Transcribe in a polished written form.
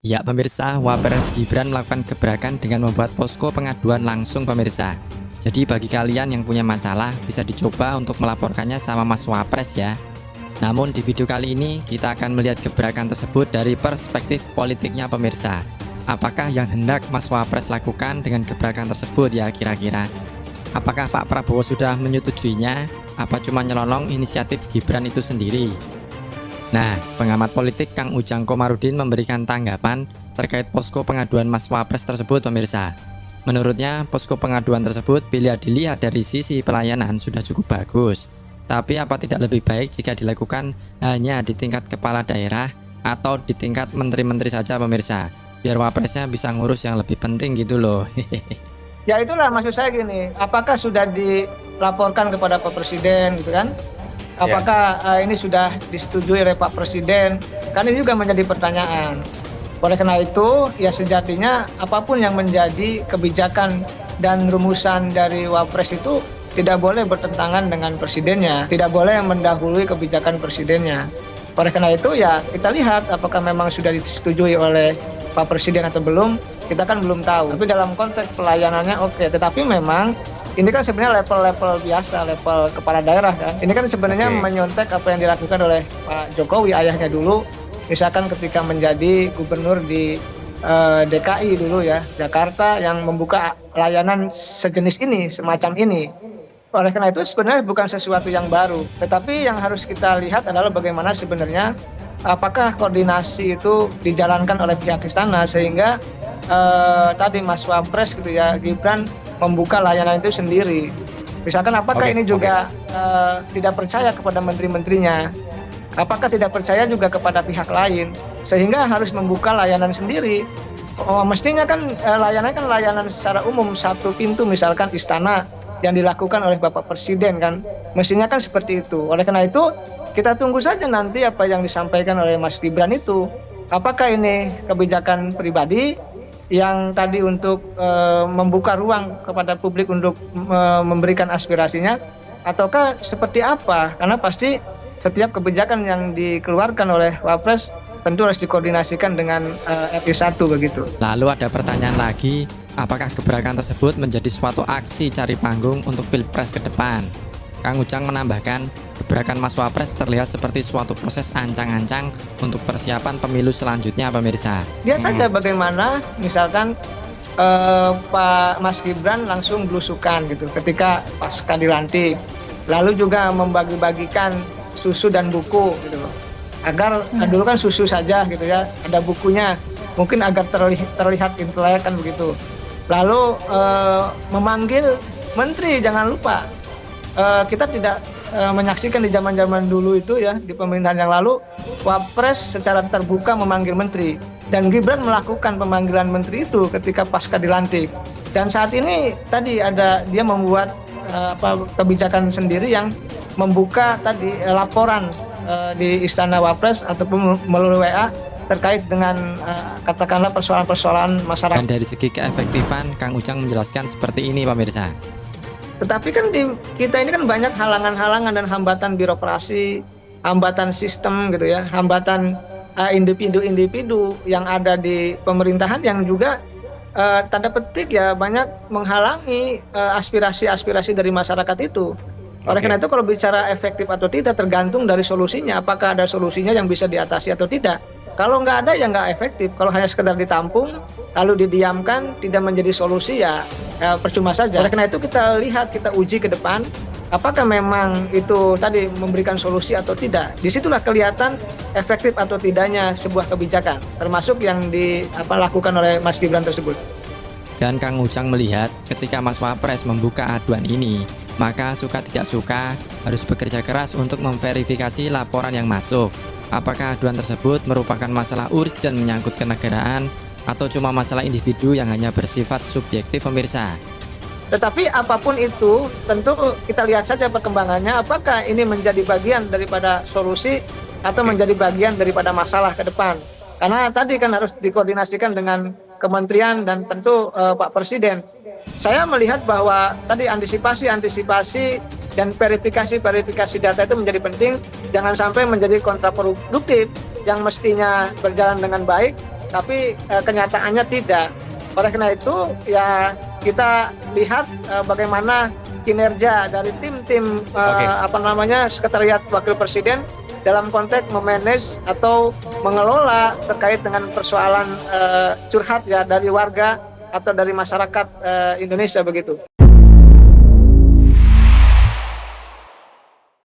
Ya pemirsa, Wapres Gibran melakukan gebrakan dengan membuat posko pengaduan langsung pemirsa. Jadi bagi kalian yang punya masalah bisa dicoba untuk melaporkannya sama Mas Wapres ya. Namun di video kali ini kita akan melihat gebrakan tersebut dari perspektif politiknya pemirsa. Apakah yang hendak Mas Wapres lakukan dengan gebrakan tersebut ya kira-kira? Apakah Pak Prabowo sudah menyetujuinya? Apa cuma nyelonong inisiatif Gibran itu sendiri? Nah, pengamat politik Kang Ujang Komarudin memberikan tanggapan terkait posko pengaduan Mas Wapres tersebut pemirsa. Menurutnya, posko pengaduan tersebut bila dilihat dari sisi pelayanan sudah cukup bagus. Tapi apa tidak lebih baik jika dilakukan hanya di tingkat kepala daerah atau di tingkat menteri-menteri saja pemirsa? Biar Wapresnya bisa ngurus yang lebih penting gitu loh. Ya itulah maksud saya gini, apakah sudah dilaporkan kepada Pak Presiden gitu kan? Apakah ini sudah disetujui oleh Pak Presiden? Kan ini juga menjadi pertanyaan. Oleh karena itu, ya sejatinya apapun yang menjadi kebijakan dan rumusan dari Wapres itu tidak boleh bertentangan dengan presidennya, tidak boleh mendahului kebijakan presidennya. Oleh karena itu ya kita lihat apakah memang sudah disetujui oleh Pak Presiden atau belum, kita kan belum tahu. Tapi dalam konteks pelayanannya oke, tetapi memang ini kan sebenarnya level-level biasa, level kepala daerah kan. Ini kan sebenarnya menyontek apa yang dilakukan oleh Pak Jokowi ayahnya dulu, misalkan ketika menjadi gubernur di DKI dulu ya, Jakarta, yang membuka layanan sejenis ini, semacam ini. Oleh karena itu sebenarnya bukan sesuatu yang baru, tetapi yang harus kita lihat adalah bagaimana sebenarnya apakah koordinasi itu dijalankan oleh pihak istana sehingga tadi Mas Wapres gitu ya, Gibran membuka layanan itu sendiri. Misalkan apakah ini juga tidak percaya kepada menteri-menterinya, apakah tidak percaya juga kepada pihak lain sehingga harus membuka layanan sendiri. Mestinya kan layanan secara umum satu pintu, misalkan istana yang dilakukan oleh Bapak Presiden kan, mestinya kan seperti itu. Oleh karena itu kita tunggu saja nanti apa yang disampaikan oleh Mas Gibran itu, apakah ini kebijakan pribadi yang tadi untuk membuka ruang kepada publik untuk memberikan aspirasinya, ataukah seperti apa? Karena pasti setiap kebijakan yang dikeluarkan oleh Wapres tentu harus dikoordinasikan dengan RI1 begitu. Lalu ada pertanyaan lagi, apakah gebrakan tersebut menjadi suatu aksi cari panggung untuk Pilpres ke depan? Kang Ujang menambahkan, gebrakan Mas Wapres terlihat seperti suatu proses ancang-ancang untuk persiapan pemilu selanjutnya pemirsa. Lihat saja bagaimana misalkan Pak Mas Gibran langsung belusukan gitu ketika pasca dilantik, lalu juga membagi-bagikan susu dan buku gitu loh, agar dulu kan susu saja gitu ya, ada bukunya, mungkin agar terlihat intelek kan begitu. Lalu memanggil menteri, jangan lupa kita tidak menyaksikan di zaman-zaman dulu itu ya, di pemerintahan yang lalu Wapres secara terbuka memanggil menteri, dan Gibran melakukan pemanggilan menteri itu ketika pasca dilantik. Dan saat ini tadi ada dia membuat kebijakan sendiri yang membuka tadi laporan di Istana Wapres ataupun melalui WA terkait dengan katakanlah persoalan-persoalan masyarakat. Dan dari segi keefektifan, Kang Ujang menjelaskan seperti ini pemirsa. Tetapi kan kita ini kan banyak halangan-halangan dan hambatan birokrasi, hambatan sistem gitu ya, hambatan individu-individu yang ada di pemerintahan yang juga tanda petik ya banyak menghalangi aspirasi-aspirasi dari masyarakat itu. Oleh karena itu kalau bicara efektif atau tidak tergantung dari solusinya, apakah ada solusinya yang bisa diatasi atau tidak. Kalau nggak ada ya nggak efektif. Kalau hanya sekedar ditampung lalu didiamkan tidak menjadi solusi ya percuma saja. Oleh karena itu kita lihat, kita uji ke depan apakah memang itu tadi memberikan solusi atau tidak. Disitulah kelihatan efektif atau tidaknya sebuah kebijakan, termasuk yang dilakukan oleh Mas Gibran tersebut. Dan Kang Ujang melihat ketika Mas Wapres membuka aduan ini, maka suka tidak suka harus bekerja keras untuk memverifikasi laporan yang masuk. Apakah aduan tersebut merupakan masalah urgen menyangkut kenegaraan atau cuma masalah individu yang hanya bersifat subjektif pemirsa. Tetapi apapun itu tentu kita lihat saja perkembangannya, apakah ini menjadi bagian daripada solusi atau menjadi bagian daripada masalah ke depan. Karena tadi kan harus dikoordinasikan dengan kementerian dan tentu Pak Presiden. Saya melihat bahwa tadi antisipasi dan verifikasi data itu menjadi penting, jangan sampai menjadi kontraproduktif yang mestinya berjalan dengan baik tapi kenyataannya tidak. Oleh karena itu ya kita lihat bagaimana kinerja dari tim-tim sekretariat wakil presiden dalam konteks memanage atau mengelola terkait dengan persoalan curhat ya dari warga atau dari masyarakat Indonesia begitu.